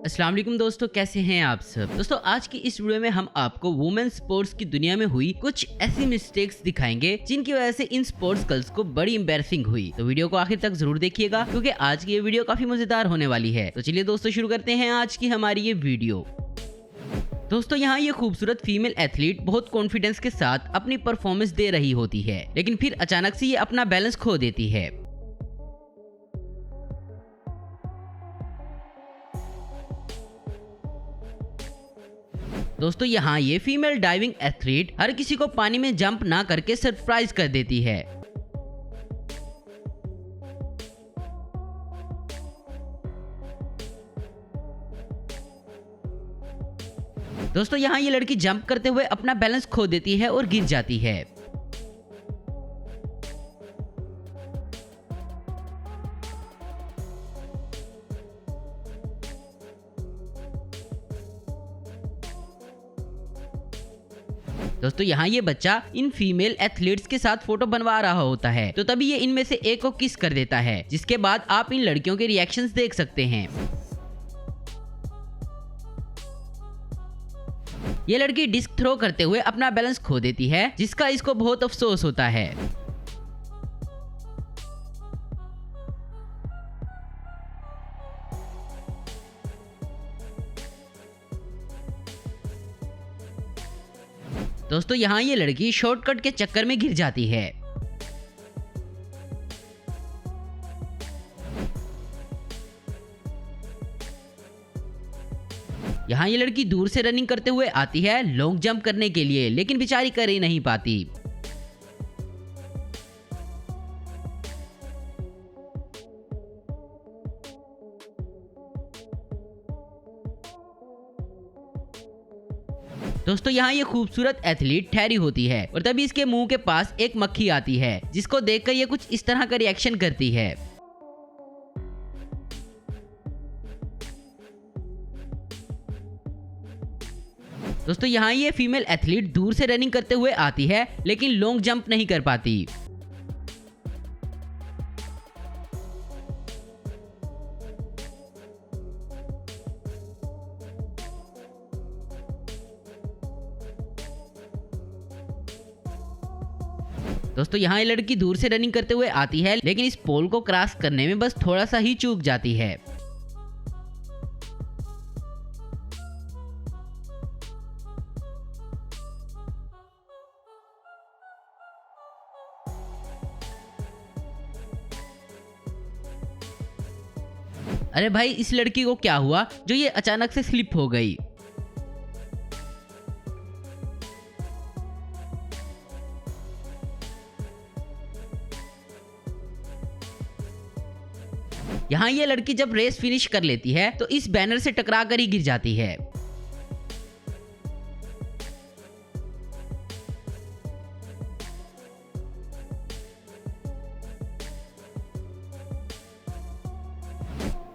अस्सलाम वालेकुम दोस्तों, कैसे हैं आप सब। दोस्तों आज की इस वीडियो में हम आपको वुमेन स्पोर्ट्स की दुनिया में हुई कुछ ऐसी मिस्टेक्स दिखाएंगे जिनकी वजह से इन स्पोर्ट्स गर्ल्स को बड़ी एम्बैरसिंग हुई। तो वीडियो को आखिर तक जरूर देखिएगा क्योंकि आज की ये वीडियो काफी मजेदार होने वाली है। तो चलिए दोस्तों शुरू करते हैं आज की हमारी ये वीडियो। दोस्तों यहाँ ये खूबसूरत फीमेल एथलीट बहुत कॉन्फिडेंस के साथ अपनी परफॉर्मेंस दे रही होती है, लेकिन फिर अचानक से ये अपना बैलेंस खो देती है। दोस्तों यहाँ ये फीमेल डाइविंग एथलीट हर किसी को पानी में जंप ना करके सरप्राइज कर देती है। दोस्तों यहाँ ये लड़की जंप करते हुए अपना बैलेंस खो देती है और गिर जाती है। दोस्तों यहाँ ये बच्चा इन फीमेल एथलीट्स के साथ फोटो बनवा रहा होता है, तो तभी ये इनमें से एक को किस कर देता है, जिसके बाद आप इन लड़कियों के रिएक्शंस देख सकते हैं। ये लड़की डिस्क थ्रो करते हुए अपना बैलेंस खो देती है, जिसका इसको बहुत अफसोस होता है। दोस्तों यहाँ ये लड़की शॉर्टकट के चक्कर में गिर जाती है। यहाँ ये लड़की दूर से रनिंग करते हुए आती है लॉन्ग जंप करने के लिए, लेकिन बेचारी कर ही नहीं पाती। दोस्तों यहाँ ये खूबसूरत एथलीट ठहरी होती है और तभी इसके मुंह के पास एक मक्खी आती है, जिसको देखकर ये कुछ इस तरह का रिएक्शन करती है। दोस्तों यहाँ ये फीमेल एथलीट दूर से रनिंग करते हुए आती है, लेकिन लॉन्ग जंप नहीं कर पाती। दोस्तों यहाँ ये लड़की दूर से रनिंग करते हुए आती है, लेकिन इस पोल को क्रॉस करने में बस थोड़ा सा ही चूक जाती है। अरे भाई, इस लड़की को क्या हुआ जो ये अचानक से स्लिप हो गई। यहाँ ये लड़की जब रेस फिनिश कर लेती है तो इस बैनर से टकरा कर ही गिर जाती है।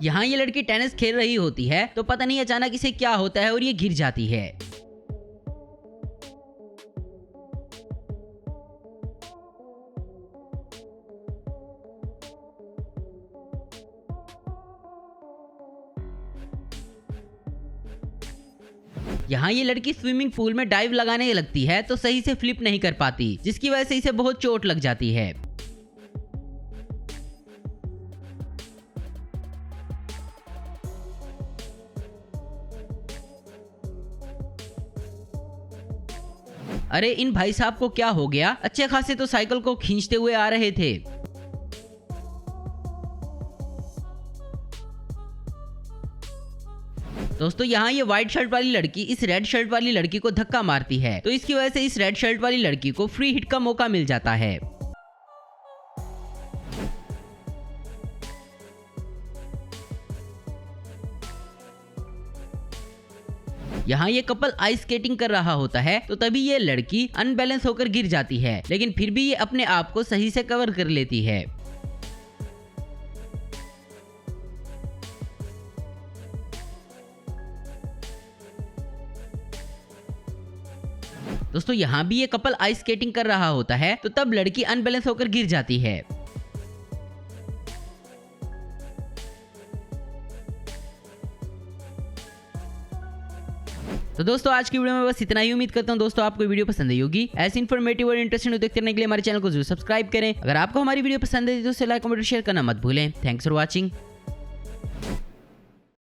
यहाँ ये लड़की टेनिस खेल रही होती है तो पता नहीं अचानक इसे क्या होता है और ये गिर जाती है। यहाँ ये लड़की स्विमिंग पूल में डाइव लगाने लगती है तो सही से फ्लिप नहीं कर पाती, जिसकी वजह से इसे बहुत चोट लग जाती है। अरे इन भाई साहब को क्या हो गया, अच्छे खासे तो साइकिल को खींचते हुए आ रहे थे। दोस्तों यहाँ ये व्हाइट शर्ट वाली लड़की इस रेड शर्ट वाली लड़की को धक्का मारती है, तो इसकी वजह से इस रेड शर्ट वाली लड़की को फ्री हिट का मौका मिल जाता है। यहाँ ये कपल आइस स्केटिंग कर रहा होता है तो तभी ये लड़की अनबैलेंस होकर गिर जाती है, लेकिन फिर भी ये अपने आप को सही से कवर कर लेती है। दोस्तों यहाँ भी ये कपल आइस स्केटिंग कर रहा होता है तो तब लड़की अनबैलेंस होकर गिर जाती है। तो दोस्तों आज की वीडियो में बस इतना ही। उम्मीद करता हूँ दोस्तों आपको वीडियो पसंद आई होगी। ऐसी इन्फॉर्मेटिव और इंटरेस्टिंग वीडियो देखने के लिए हमारे चैनल को जरूर सब्सक्राइब करें। अगर आपको हमारी वीडियो पसंद है तो लाइक कमेंट शेयर करना मत भूलें। Thanks for watching.